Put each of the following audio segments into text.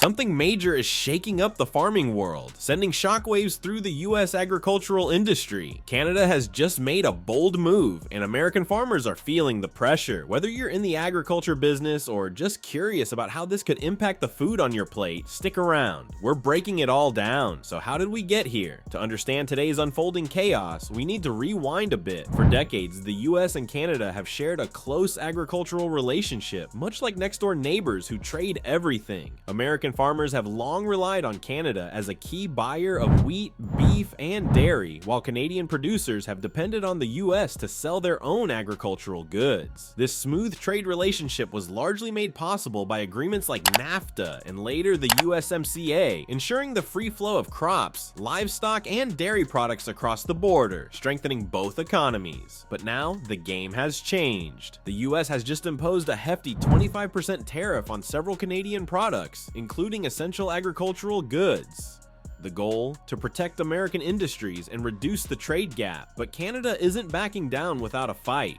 Something major is shaking up the farming world, sending shockwaves through the US agricultural industry. Canada has just made a bold move, and American farmers are feeling the pressure. Whether you're in the agriculture business or just curious about how this could impact the food on your plate, stick around. We're breaking it all down. So how did we get here? To understand today's unfolding chaos, we need to rewind a bit. For decades, the US and Canada have shared a close agricultural relationship, much like next-door neighbors who trade everything. American farmers have long relied on Canada as a key buyer of wheat, beef, and dairy, while Canadian producers have depended on the US to sell their own agricultural goods. This smooth trade relationship was largely made possible by agreements like NAFTA and later the USMCA, ensuring the free flow of crops, livestock, and dairy products across the border, strengthening both economies. But now, the game has changed. The US has just imposed a hefty 25% tariff on several Canadian products, including essential agricultural goods. The goal? To protect American industries and reduce the trade gap. But Canada isn't backing down without a fight.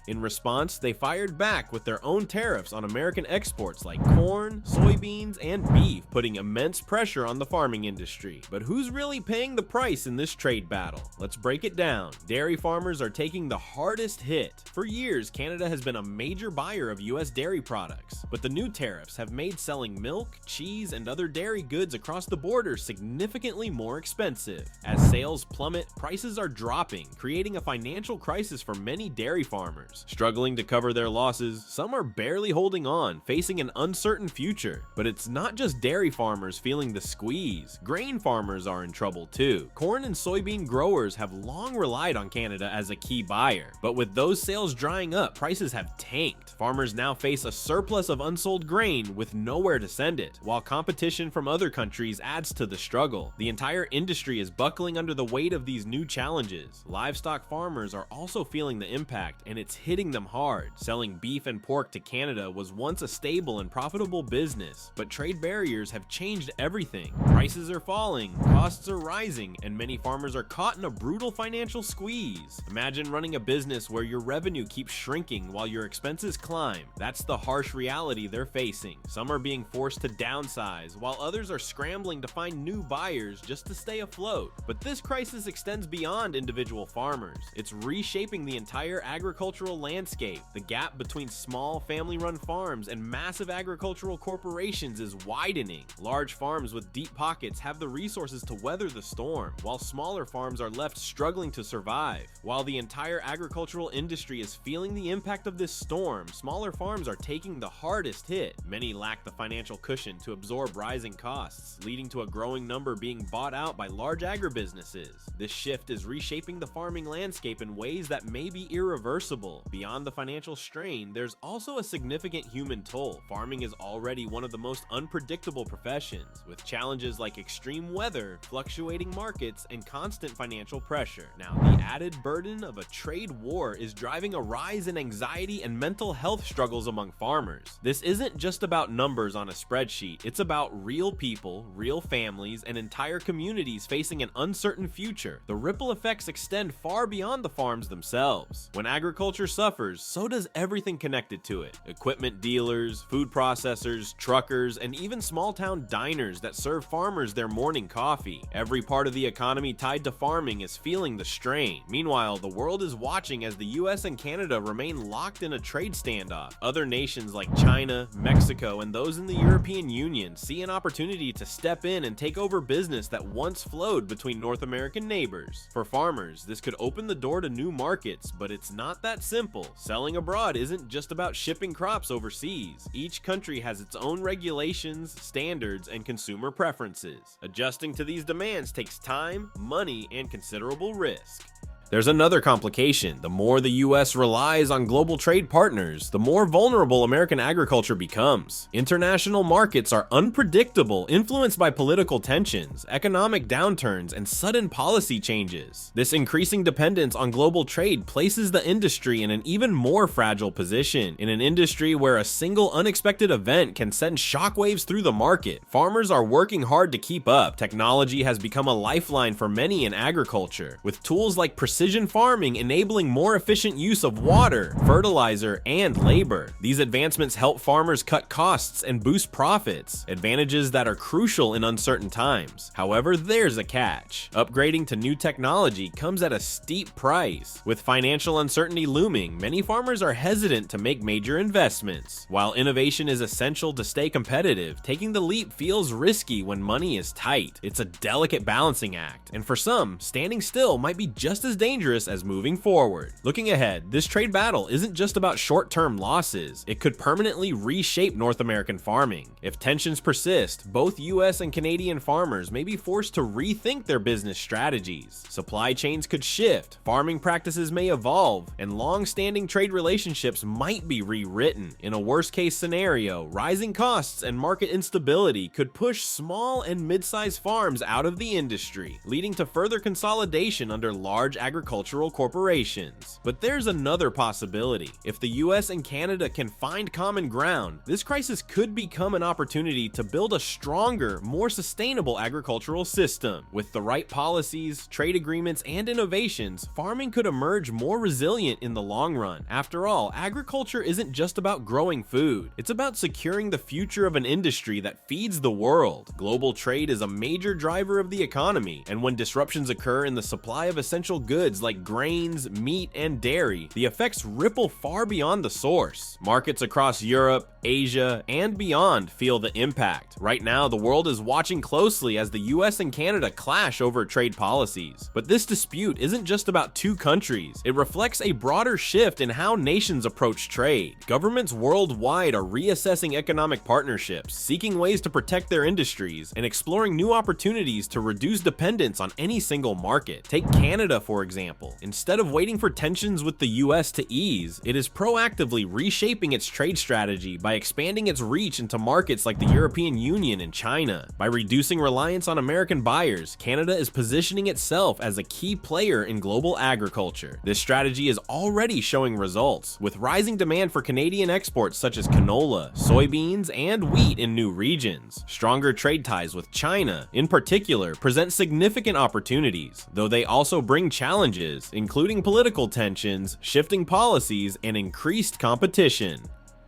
In response, they fired back with their own tariffs on American exports like corn, soybeans, and beef, putting immense pressure on the farming industry. But who's really paying the price in this trade battle? Let's break it down. Dairy farmers are taking the hardest hit. For years, Canada has been a major buyer of US dairy products, but the new tariffs have made selling milk, cheese, and other dairy goods across the border significantly more expensive. As sales plummet, prices are dropping, creating a financial crisis for many dairy farmers. Struggling to cover their losses, some are barely holding on, facing an uncertain future. But it's not just dairy farmers feeling the squeeze. Grain farmers are in trouble too. Corn and soybean growers have long relied on Canada as a key buyer. But with those sales drying up, prices have tanked. Farmers now face a surplus of unsold grain with nowhere to send it, while competition from other countries adds to the struggle. The entire industry is buckling under the weight of these new challenges. Livestock farmers are also feeling the impact, and it's hitting them hard. Selling beef and pork to Canada was once a stable and profitable business, but trade barriers have changed everything. Prices are falling, costs are rising, and many farmers are caught in a brutal financial squeeze. Imagine running a business where your revenue keeps shrinking while your expenses climb. That's the harsh reality they're facing. Some are being forced to downsize, while others are scrambling to find new buyers just to stay afloat. But this crisis extends beyond individual farmers. It's reshaping the entire agricultural landscape. The gap between small family-run farms and massive agricultural corporations is widening. Large farms with deep pockets have the resources to weather the storm, while smaller farms are left struggling to survive. While the entire agricultural industry is feeling the impact of this storm, smaller farms are taking the hardest hit. Many lack the financial cushion to absorb rising costs, leading to a growing number being bought out by large agribusinesses. This shift is reshaping the farming landscape in ways that may be irreversible. Beyond the financial strain, there's also a significant human toll. Farming is already one of the most unpredictable professions, with challenges like extreme weather, fluctuating markets, and constant financial pressure. Now, the added burden of a trade war is driving a rise in anxiety and mental health struggles among farmers. This isn't just about numbers on a spreadsheet, it's about real people, real families, and entire communities facing an uncertain future. The ripple effects extend far beyond the farms themselves. When agriculture suffers, so does everything connected to it. Equipment dealers, food processors, truckers, and even small-town diners that serve farmers their morning coffee. Every part of the economy tied to farming is feeling the strain. Meanwhile, the world is watching as the US and Canada remain locked in a trade standoff. Other nations like China, Mexico, and those in the European Union see an opportunity to step in and take over business that once flowed between North American neighbors. For farmers, this could open the door to new markets, but it's not that simple. Selling abroad isn't just about shipping crops overseas. Each country has its own regulations, standards, and consumer preferences. Adjusting to these demands takes time, money, and considerable risk. There's another complication. The more the US relies on global trade partners, the more vulnerable American agriculture becomes. International markets are unpredictable, influenced by political tensions, economic downturns, and sudden policy changes. This increasing dependence on global trade places the industry in an even more fragile position. In an industry where a single unexpected event can send shockwaves through the market, farmers are working hard to keep up. Technology has become a lifeline for many in agriculture. With tools like precision precision farming enabling more efficient use of water, fertilizer, and labor. These advancements help farmers cut costs and boost profits, advantages that are crucial in uncertain times. However, there's a catch. Upgrading to new technology comes at a steep price. With financial uncertainty looming, many farmers are hesitant to make major investments. While innovation is essential to stay competitive, taking the leap feels risky when money is tight. It's a delicate balancing act, and for some, standing still might be just as dangerous as moving forward. Looking ahead, this trade battle isn't just about short-term losses. It could permanently reshape North American farming. If tensions persist, both US and Canadian farmers may be forced to rethink their business strategies. Supply chains could shift, farming practices may evolve, and long-standing trade relationships might be rewritten. In a worst-case scenario, rising costs and market instability could push small and mid-sized farms out of the industry, leading to further consolidation under large agricultural corporations. But there's another possibility. If the US and Canada can find common ground, this crisis could become an opportunity to build a stronger, more sustainable agricultural system. With the right policies, trade agreements, and innovations, farming could emerge more resilient in the long run. After all, agriculture isn't just about growing food. It's about securing the future of an industry that feeds the world. Global trade is a major driver of the economy, and when disruptions occur in the supply of essential goods like grains, meat, and dairy, the effects ripple far beyond the source. Markets across Europe, Asia, and beyond feel the impact. Right now, the world is watching closely as the US and Canada clash over trade policies. But this dispute isn't just about two countries. It reflects a broader shift in how nations approach trade. Governments worldwide are reassessing economic partnerships, seeking ways to protect their industries, and exploring new opportunities to reduce dependence on any single market. Take Canada, for example. Instead of waiting for tensions with the US to ease, it is proactively reshaping its trade strategy by expanding its reach into markets like the European Union and China. By reducing reliance on American buyers, Canada is positioning itself as a key player in global agriculture. This strategy is already showing results, with rising demand for Canadian exports such as canola, soybeans, and wheat in new regions. Stronger trade ties with China, in particular, present significant opportunities, though they also bring challenges, including political tensions, shifting policies, and increased competition.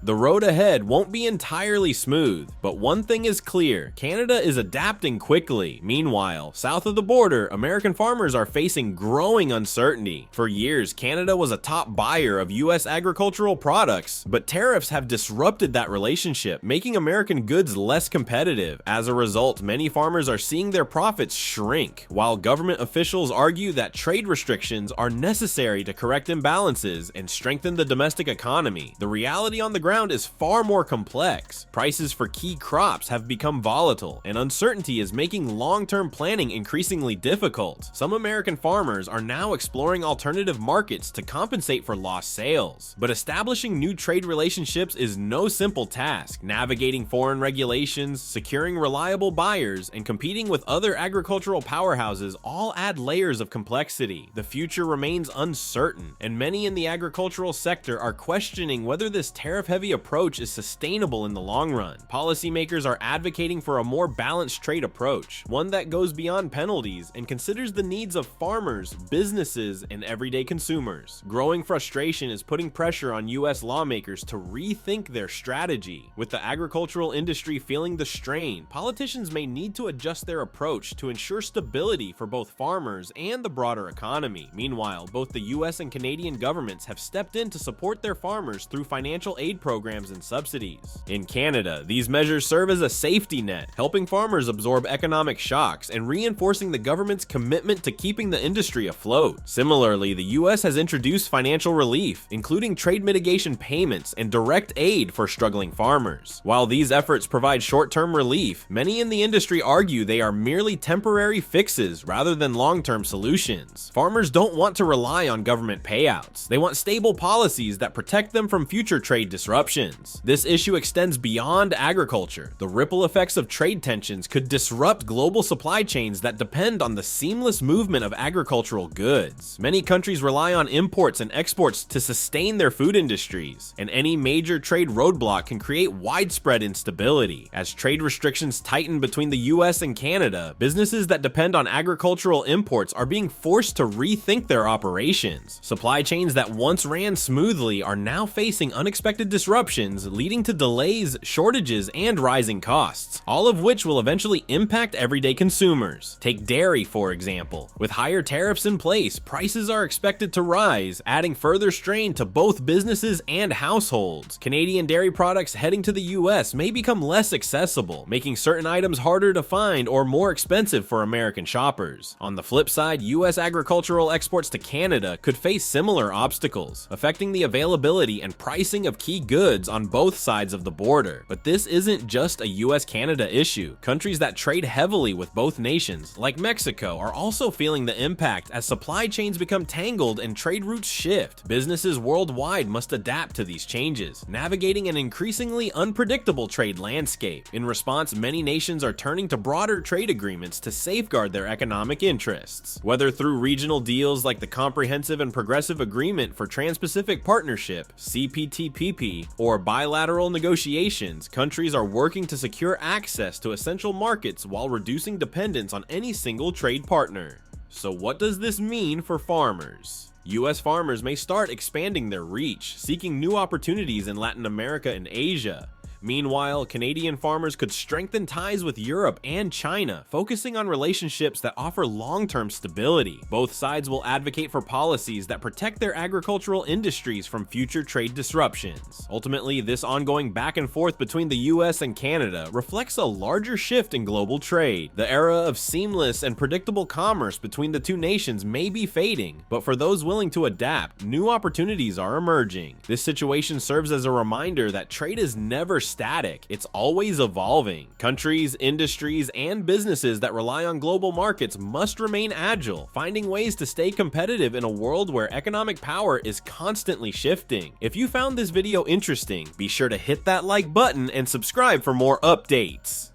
The road ahead won't be entirely smooth, but one thing is clear: Canada is adapting quickly. Meanwhile, south of the border, American farmers are facing growing uncertainty. For years, Canada was a top buyer of US agricultural products, but tariffs have disrupted that relationship, making American goods less competitive. As a result, many farmers are seeing their profits shrink. While government officials argue that trade restrictions are necessary to correct imbalances and strengthen the domestic economy, the reality on the ground is far more complex. Prices for key crops have become volatile, and uncertainty is making long-term planning increasingly difficult. Some American farmers are now exploring alternative markets to compensate for lost sales. But establishing new trade relationships is no simple task. Navigating foreign regulations, securing reliable buyers, and competing with other agricultural powerhouses all add layers of complexity. The future remains uncertain, and many in the agricultural sector are questioning whether this tariff-heavy approach is sustainable in the long run. Policymakers are advocating for a more balanced trade approach, one that goes beyond penalties and considers the needs of farmers, businesses, and everyday consumers. Growing frustration is putting pressure on US lawmakers to rethink their strategy. With the agricultural industry feeling the strain, politicians may need to adjust their approach to ensure stability for both farmers and the broader economy. Meanwhile, both the US and Canadian governments have stepped in to support their farmers through financial aid programs and subsidies. In Canada, these measures serve as a safety net, helping farmers absorb economic shocks and reinforcing the government's commitment to keeping the industry afloat. Similarly, the US has introduced financial relief, including trade mitigation payments and direct aid for struggling farmers. While these efforts provide short-term relief, many in the industry argue they are merely temporary fixes rather than long-term solutions. Farmers don't want to rely on government payouts. They want stable policies that protect them from future trade disruptions. disruptions. This issue extends beyond agriculture. The ripple effects of trade tensions could disrupt global supply chains that depend on the seamless movement of agricultural goods. Many countries rely on imports and exports to sustain their food industries, and any major trade roadblock can create widespread instability. As trade restrictions tighten between the US and Canada, businesses that depend on agricultural imports are being forced to rethink their operations. Supply chains that once ran smoothly are now facing unexpected disruptions, leading to delays, shortages, and rising costs, all of which will eventually impact everyday consumers. Take dairy, for example. With higher tariffs in place, prices are expected to rise, adding further strain to both businesses and households. Canadian dairy products heading to the US may become less accessible, making certain items harder to find or more expensive for American shoppers. On the flip side, US agricultural exports to Canada could face similar obstacles, affecting the availability and pricing of key goods on both sides of the border. But this isn't just a US-Canada issue. Countries that trade heavily with both nations, like Mexico, are also feeling the impact as supply chains become tangled and trade routes shift. Businesses worldwide must adapt to these changes, navigating an increasingly unpredictable trade landscape. In response, many nations are turning to broader trade agreements to safeguard their economic interests. Whether through regional deals like the Comprehensive and Progressive Agreement for Trans-Pacific Partnership, CPTPP, or bilateral negotiations, countries are working to secure access to essential markets while reducing dependence on any single trade partner. So what does this mean for farmers? US farmers may start expanding their reach, seeking new opportunities in Latin America and Asia. Meanwhile, Canadian farmers could strengthen ties with Europe and China, focusing on relationships that offer long-term stability. Both sides will advocate for policies that protect their agricultural industries from future trade disruptions. Ultimately, this ongoing back and forth between the US and Canada reflects a larger shift in global trade. The era of seamless and predictable commerce between the two nations may be fading, but for those willing to adapt, new opportunities are emerging. This situation serves as a reminder that trade is never static, it's always evolving. Countries, industries, and businesses that rely on global markets must remain agile, finding ways to stay competitive in a world where economic power is constantly shifting. If you found this video interesting, be sure to hit that like button and subscribe for more updates.